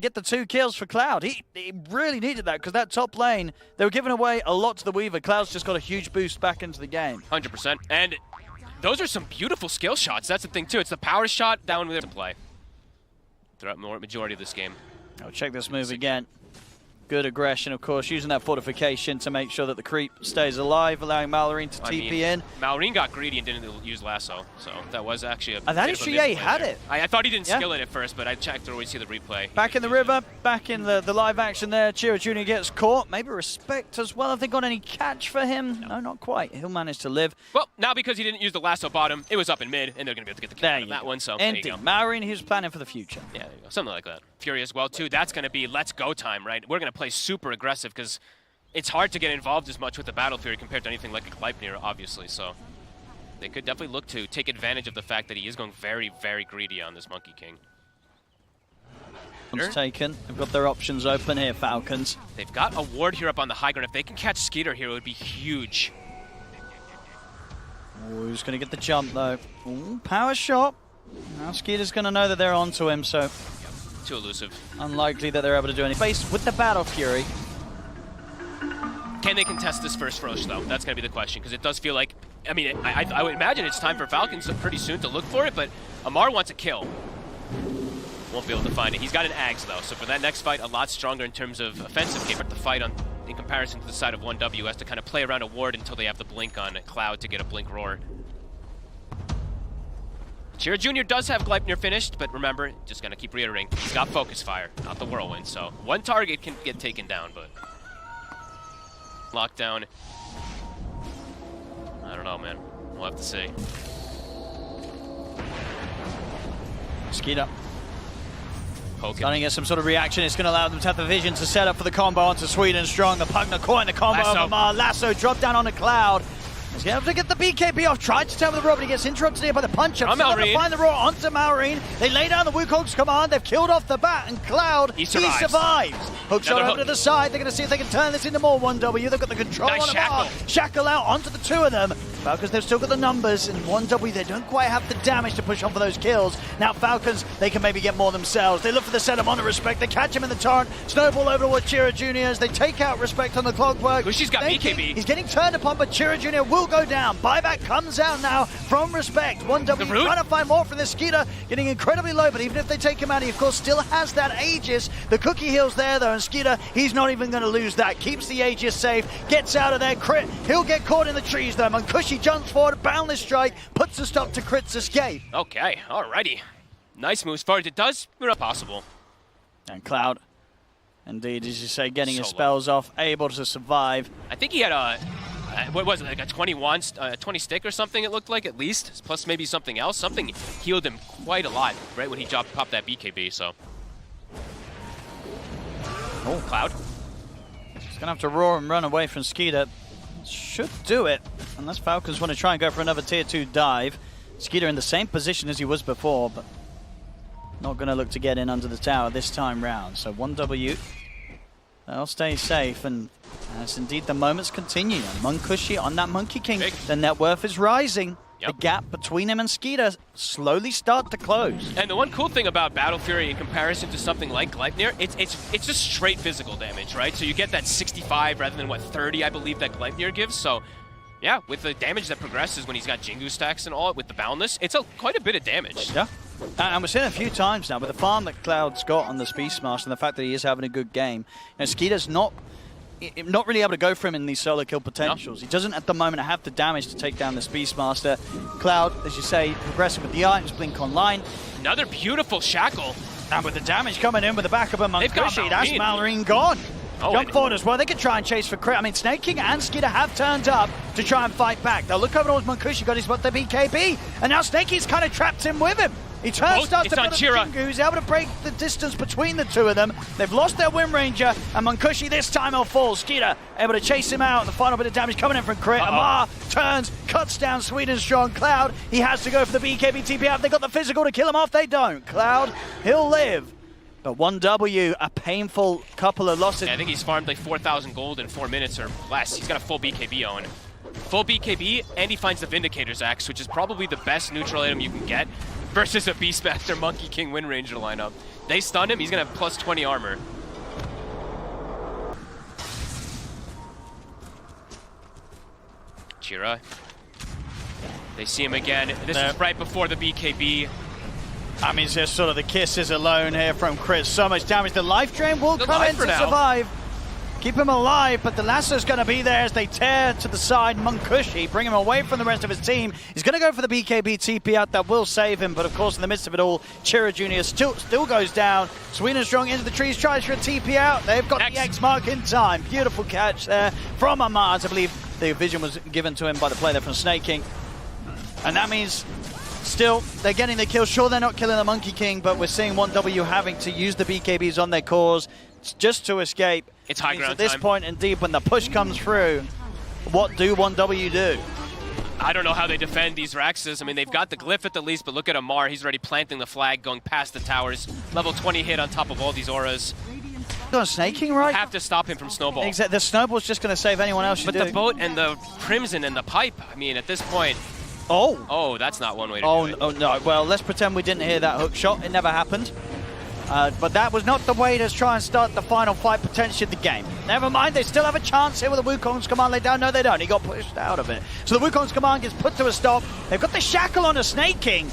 Get the 2 kills for Cloud. He really needed that because that top lane, they were giving away a lot to the Weaver. Cloud's just got a huge boost back into the game. 100%. And those are some beautiful skill shots. That's the thing, too. It's the power shot down with the play throughout the majority of this game. Oh, check this move again. Good aggression, of course, using that fortification to make sure that the creep stays alive, allowing Malorine to TP in. Malorine got greedy and didn't use Lasso, so that was actually a that HGA had it. I thought he didn't skill it at first, but I checked to always see the replay. Back in the river, back in the live action there. Chira Jr. gets caught. Maybe Respect as well. Have they got any catch for him? No, not quite. He'll manage to live. Well, now because he didn't use the Lasso bottom, it was up in mid, and they're going to be able to get the kill on that one, so Indeed. there you go. Malorine, he's planning for the future. Yeah, there you go. Something like that. Fury as well, too. That's going to be let's go time, right? We're going to play super aggressive because it's hard to get involved as much with the Battle Fury compared to anything like a Gleipnir, obviously. So they could definitely look to take advantage of the fact that he is going very, very greedy on this Monkey King. One's taken. They've got their options open here, Falcons. They've got a ward here up on the high ground. If they can catch Skeeter here, it would be huge. Oh, who's going to get the jump, though? Ooh, power shot. Now Skeeter's going to know that they're onto him, so too elusive. Unlikely that they're able to do anything. Faced with the Battle Fury. Can they contest this first Roche, though? That's going to be the question, because it does feel like, I mean, I would imagine it's time for Falcons pretty soon to look for it, but Amar wants a kill. Won't be able to find it. He's got an Ags, though, so for that next fight, a lot stronger in terms of offensive game. The fight in comparison to the side of 1W has to kind of play around a ward until they have the blink on Cloud to get a blink roar. Chira Jr. does have Gleipnir finished, but remember, just gonna keep reiterating, he's got Focus Fire, not the Whirlwind, so one target can get taken down, but lockdown, I don't know, man. We'll have to see. Skeeter. Poke Starting to get some sort of reaction. It's going to allow them to have the vision to set up for the combo onto Sweden Strong. The Pugner caught in the combo of Amar. Lasso dropped down on the Cloud. He's going to have to get the BKB off. Tried to turn with the Raw, but he gets interrupted here by the punch-up. So to find the Raw onto Malorine. They lay down the Wukong's command. They've killed off the bat, and Cloud, he survives. Hook shot over to the side. They're going to see if they can turn this into more 1W. They've got the control on Amar. Shackle out onto the 2 of them. Falcons, they've still got the numbers, and 1W, they don't quite have the damage to push on for those kills. Now Falcons, they can maybe get more themselves. They look for the setup on the Respect. They catch him in the torrent. Snowball over to Chira Jr. as they take out Respect on the clockwork. She's got BKB. He's getting turned upon, but Chira Jr. will go down. Buyback comes out now from Respect. 1W trying to find more from this Skeeter, getting incredibly low, but even if they take him out, he of course still has that Aegis. The cookie heal's there though, and Skeeter, he's not even going to lose that. Keeps the Aegis safe, gets out of there. Crit, he'll get caught in the trees though. Mancushi jumps forward, boundless strike, puts a stop to Crit's escape. Okay, alrighty. Nice moves forward. It does, not possible. And Cloud, indeed, as you say, getting his spells off, able to survive. I think he had a what was it, like a 20 stick or something it looked like at least, plus maybe something else. Something healed him quite a lot right when he popped that BKB, so. Oh, Cloud. He's going to have to roar and run away from Skeeter. Should do it, unless Falcons want to try and go for another tier 2 dive. Skeeter in the same position as he was before, but not going to look to get in under the tower this time round. So 1W, they'll stay safe, and as indeed the moments continue. And Mancushi on that Monkey King, the net worth is rising. The gap between him and Skeeter slowly start to close. And the one cool thing about Battle Fury in comparison to something like Gleipnir, it's just straight physical damage, right? So you get that 65 rather than what 30 I believe that Gleipnir gives. So yeah, with the damage that progresses when he's got Jingu stacks and all, with the boundless, it's quite a bit of damage. Yeah. And we've seen it a few times now with the farm that Cloud's got on the Beastmaster and the fact that he is having a good game. You know, Skeeter's not really able to go for him in these solo kill potentials. No. He doesn't at the moment have the damage to take down this Beastmaster. Cloud, as you say, progressing with the items, Blink Online. Another beautiful shackle. And with the damage coming in with the backup of Mancushi, that's Malorine gone. Jump forward as well. They can try and chase for crit. I mean, Snake King and Skeeter have turned up to try and fight back. They'll look over towards Mancushi, got his what the BKB, and now Snake King's kind of trapped him with him. He turns, starts to put up Jingu, who's able to break the distance between the 2 of them. They've lost their Wind Ranger, and Mancushi this time will fall. Skeeter able to chase him out. The final bit of damage coming in from crit. Amar turns, cuts down Sweden Strong. Cloud, he has to go for the BKB TP out. They got the physical to kill him off. They don't. Cloud, he'll live. But 1W, a painful couple of losses. Yeah, I think he's farmed like 4,000 gold in 4 minutes or less. He's got a full BKB on. Full BKB, and he finds the Vindicator's Axe, which is probably the best neutral item you can get versus a Beastmaster Monkey King Wind Ranger lineup. they stun him, he's going to have plus 20 armor. Chira. They see him again. This is right before the BKB. I mean, just sort of the kisses alone here from Chris. So much damage. The life drain will come in to survive. Keep him alive, but the lasso's going to be there as they tear to the side. Munkushi, bring him away from the rest of his team. He's going to go for the BKB TP out. That will save him, but of course, in the midst of it all, Chira Jr. still goes down. Sweden Strong into the trees, tries for a TP out. They've got the X mark in time. Beautiful catch there from Amaz. I believe the vision was given to him by the play there from Snaking. And that means still, they're getting the kill. Sure, they're not killing the Monkey King, but we're seeing 1W having to use the BKBs on their cores just to escape. It's high ground at this time. point, indeed, when the push comes through, what do 1W do? I don't know how they defend these Raxes. I mean, they've got the glyph at the least, but look at Amar. He's already planting the flag, going past the towers. Level 20 hit on top of all these auras. On Snaking, right? Have to stop him from Snowball. Exactly. The Snowball's just going to save anyone else. But the boat and the Crimson and the pipe, I mean, at this point... Oh, that's not one way to do it. Oh, no. Well, let's pretend we didn't hear that hook shot. It never happened. But that was not the way to try and start the final fight potentially of the game. Never mind, they still have a chance here with the Wukong's command laid down. No, they don't. He got pushed out of it. So the Wukong's command gets put to a stop. They've got the shackle on a Snake King.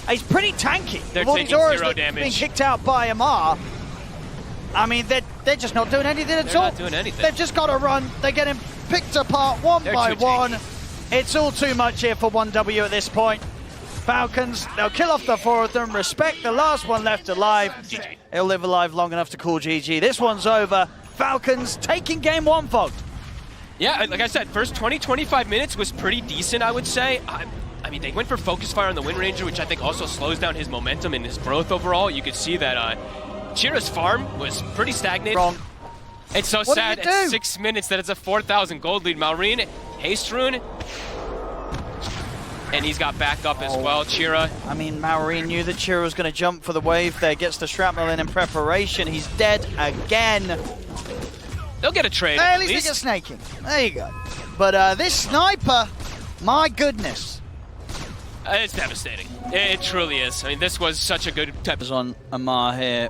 He's pretty tanky. They're taking 0 damage. Being kicked out by Amar. I mean, they're just not doing anything at all. They're not doing anything. They've just got to run. They're getting picked apart one by one. It's all too much here for 1W at this point. Falcons, they'll kill off the 4 of them, respect the last one left alive. GG. He'll live alive long enough to call GG. This one's over. Falcons taking game 1, Fogged. Yeah, like I said, first 20-25 minutes was pretty decent, I would say. I mean, they went for Focus Fire on the Wind Ranger, which I think also slows down his momentum and his growth overall. You could see that Chira's farm was pretty stagnant. Wrong. It's so sad at 6 minutes that it's a 4,000 gold lead. Malrine, Haste Rune, and he's got backup as well, Chira. I mean, Malrine knew that Chira was going to jump for the wave there, gets the shrapnel in preparation. He's dead again. They'll get a trade. At least they get Snaking. There you go. But this sniper, my goodness. It's devastating. It truly is. I mean, this was such a good type of... On Amar here.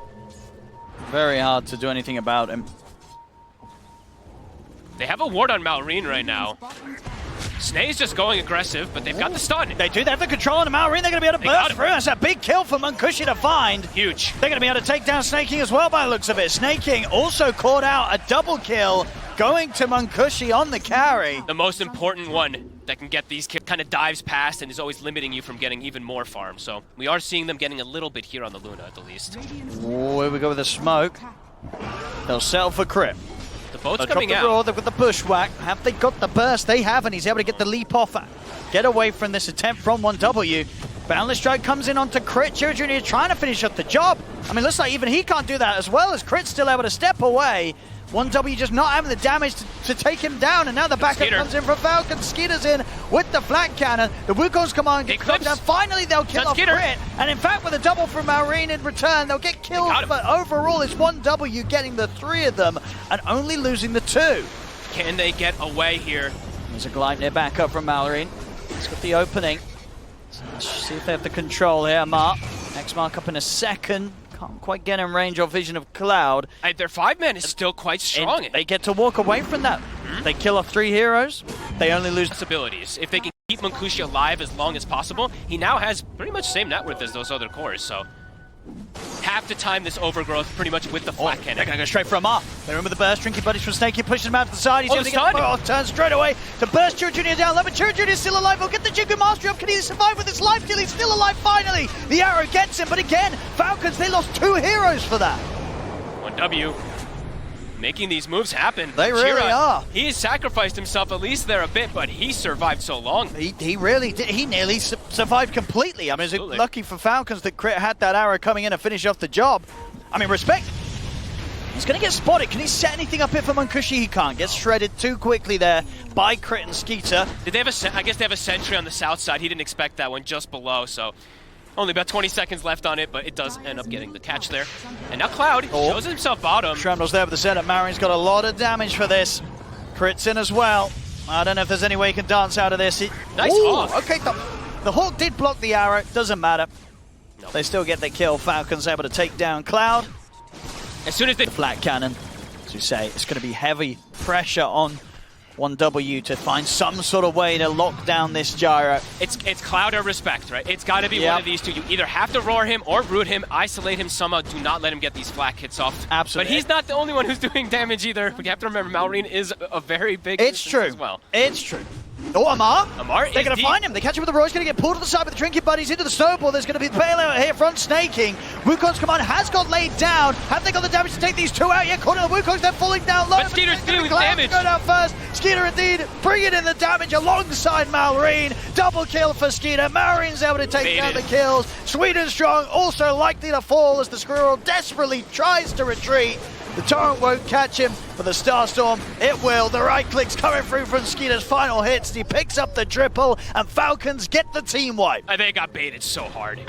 Very hard to do anything about him. They have a ward on Malrine right now. Snake's just going aggressive, but they've got the stun. They do. They have the control on the Malrine. They're going to be able to burst through. That's a big kill for Munkushi to find. Huge. They're going to be able to take down Snaking as well by the looks of it. Snaking also caught out a double kill going to Munkushi on the carry. The most important one that can get these kills kind of dives past and is always limiting you from getting even more farm. So we are seeing them getting a little bit here on the Luna at the least. Oh, here we go with the smoke. They'll settle for crit. The boat's coming out. Roar, they've got the bushwhack. Have they got the burst? They have, and he's able to get the leap off. Get away from this attempt from 1W. Boundless Strike comes in onto Crit. Chira Jr. trying to finish up the job. I mean, looks like even he can't do that as well as Crit's still able to step away. 1W just not having the damage to take him down, and now the backup comes in from Falcon. Skeeter's in with the flat cannon. The Wukong's command gets knocked down. Finally, they'll kill off Crit. And in fact, with a double from Malrine in return, they'll get killed. But overall, it's 1W getting the 3 of them and only losing the 2. Can they get away here? There's a Gleipnir backup from Malrine. He's got the opening. Let's see if they have the control here. Mark. X mark up in a second. Can't quite get in range or vision of Cloud. Their 5-man is still quite strong. They get to walk away from that. They kill off 3 heroes. They only lose abilities. If they can keep Munkushi alive as long as possible, he now has pretty much the same net worth as those other cores. So have to time this overgrowth pretty much with the flat cannon. They're going to go straight for Amar. They remember the burst. Trinky Buddies from Snake. He pushes him out to the side. He's going to get the off turn straight away to burst Chira Jr. down. But Chira Jr. is still alive. He'll get the Jigu Mastery up. Can he survive with his life steal? He's still alive finally. The arrow gets him. But again, Falcons, they lost 2 heroes for that. 1W making these moves happen. They really are. He has sacrificed himself at least there a bit, but he survived so long. He really did. He nearly survived completely. I mean, it's lucky for Falcons that Crit had that arrow coming in and finish off the job. I mean, respect. He's going to get spotted. Can he set anything up here for Munkushi? He can't. Gets shredded too quickly there by Crit and Skeeter. Did they have I guess they have a sentry on the south side. He didn't expect that one just below, so only about 20 seconds left on it, but it does end up getting the catch there. And now Cloud shows himself bottom. Shrapnel's there with the setup. Marine's got a lot of damage for this. Crit's in as well. I don't know if there's any way he can dance out of this. Nice hawk. Okay, the hawk did block the arrow. Doesn't matter. Nope. They still get the kill. Falcons able to take down Cloud. As soon as they... Flat cannon, as you say, it's going to be heavy pressure on 1W to find some sort of way to lock down this gyro. It's Cloud or Respect, right? It's got to be one of these two. You either have to roar him or root him, isolate him somehow. Do not let him get these flak hits off. Absolutely. But he's not the only one who's doing damage either. We have to remember, Malrine is a very big... It's true. As well. It's true. Oh, Amar! They're going to find him. They catch him with the roar. He's going to get pulled to the side with the drinking buddies into the snowball. There's going to be bailout here, front snaking. Wukong's command has got laid down. Have they got the damage to take these two out yet? Caught in the Wukongs, they're falling down low. But Skeeter's dealing damage. Go down first. Skeeter indeed bringing in the damage alongside Malrine. Double kill for Skeeter. Malrine's able to take down the kills. Sweet and Strong also likely to fall as the Squirrel desperately tries to retreat. The Torrent won't catch him, but the Starstorm, it will. The right click's coming through from Skeeter's final hits. He picks up the triple, and Falcons get the team wipe. They got baited so hard.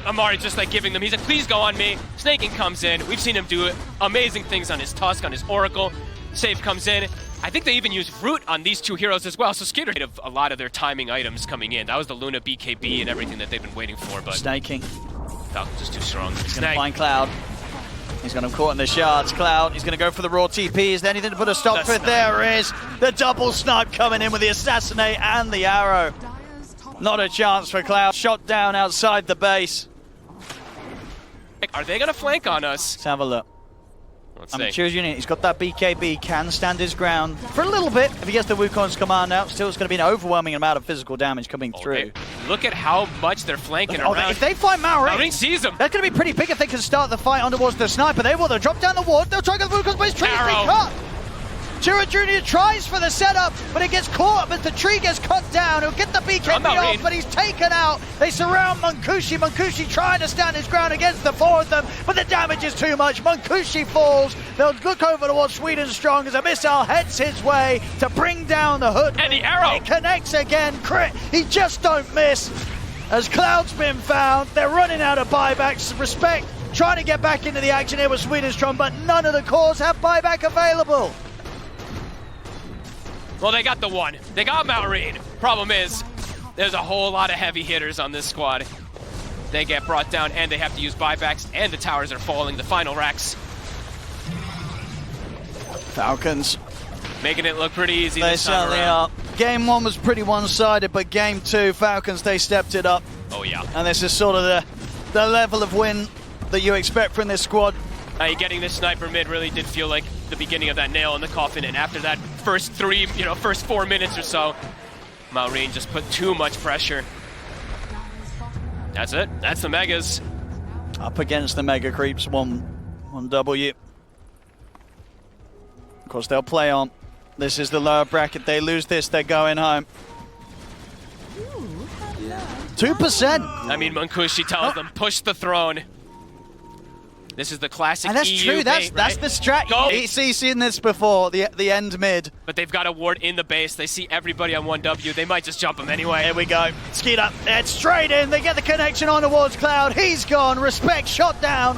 Amari's just like giving them, he's like, please go on me. Snaking comes in. We've seen him do amazing things on his Tusk, on his Oracle. Save comes in. I think they even used Root on these two heroes as well, so Skeeter had a lot of their timing items coming in. That was the Luna BKB and everything that they've been waiting for, but... Snaking. Falcons is too strong. He's going to find Cloud. He's going to have caught in the shards. Cloud, he's going to go for the raw TP. Is there anything to put a stop to it? There is the double snipe coming in with the Assassinate and the arrow. Not a chance for Cloud. Shot down outside the base. Are they going to flank on us? Let's have a look. Let's I mean, see. Unit, he's got that BKB, can stand his ground for a little bit. If he gets the Wukong's command out, still it's going to be an overwhelming amount of physical damage coming through. Look at how much they're flanking around. If they find Malrine sees him. That's going to be pretty big if they can start the fight on towards the sniper. They will. They'll drop down the ward. They'll try to get the Wukong's, but his tree is being cut. Chira Jr. tries for the setup, but it gets caught as the tree gets cut down. He'll get the BKB off, but he's taken out. They surround Munkushi. Munkushi trying to stand his ground against the four of them, but the damage is too much. Munkushi falls. They'll look over towards Sweet and Strong as a missile heads his way to bring down the hood. And the arrow! It connects again. Crit. He just don't miss. As Cloud's been found, they're running out of buybacks. Respect trying to get back into the action here with Sweet and Strong, but none of the cores have buyback available. Well, they got the one. They got Malrine. Problem is, there's a whole lot of heavy hitters on this squad. They get brought down, and they have to use buybacks, and the towers are falling. The final racks. Falcons. Making it look pretty easy They this time certainly around. are. Game one was pretty one-sided, but game two, Falcons, they stepped it up. Oh, yeah. And this is sort of the level of win that you expect from this squad. Getting this sniper mid really did feel like the beginning of that nail in the coffin, and after that first 4 minutes or so, Malrine just put too much pressure. That's it. That's the Megas. Up against the Mega Creeps, 1W. Of course, they'll play on. This is the lower bracket. They lose this, they're going home. 2%. I mean, Munkushi tells them, push the throne. This is the classic and that's EU true, that's bait, the strat. He's seen this before, the end mid. But they've got a ward in the base. They see everybody on 1W. They might just jump him anyway. Here we go. Skeeter, it's straight in. They get the connection on towards Cloud. He's gone. Respect shot down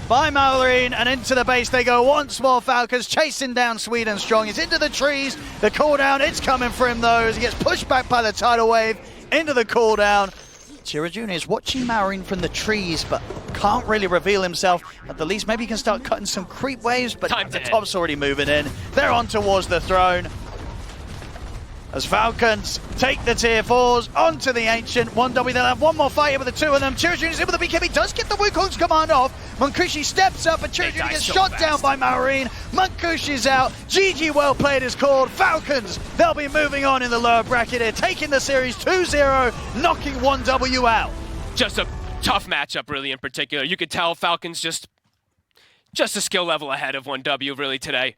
by Malrine, and into the base they go once more. Falcons chasing down Sweet and Strong. He's into the trees. The cooldown, it's coming for him though, as he gets pushed back by the tidal wave into the cooldown. Chira Jr. is watching Malrine from the trees, but can't really reveal himself. At the least, maybe he can start cutting some creep waves, but the top's already moving in. They're on towards the throne. As Falcons take the tier 4s onto the Ancient. 1W, they'll have one more fight here with the two of them. Chira Jr. is in with the BKB, does get the Wukong's command off. Munkushi steps up, and Chira Jr. gets shot down by Malrine. Munkushi's out. GG, well played is called. Falcons, they'll be moving on in the lower bracket here, taking the series 2-0, knocking 1W out. Just a tough matchup, really, in particular. You could tell Falcons just a skill level ahead of 1W, really, today.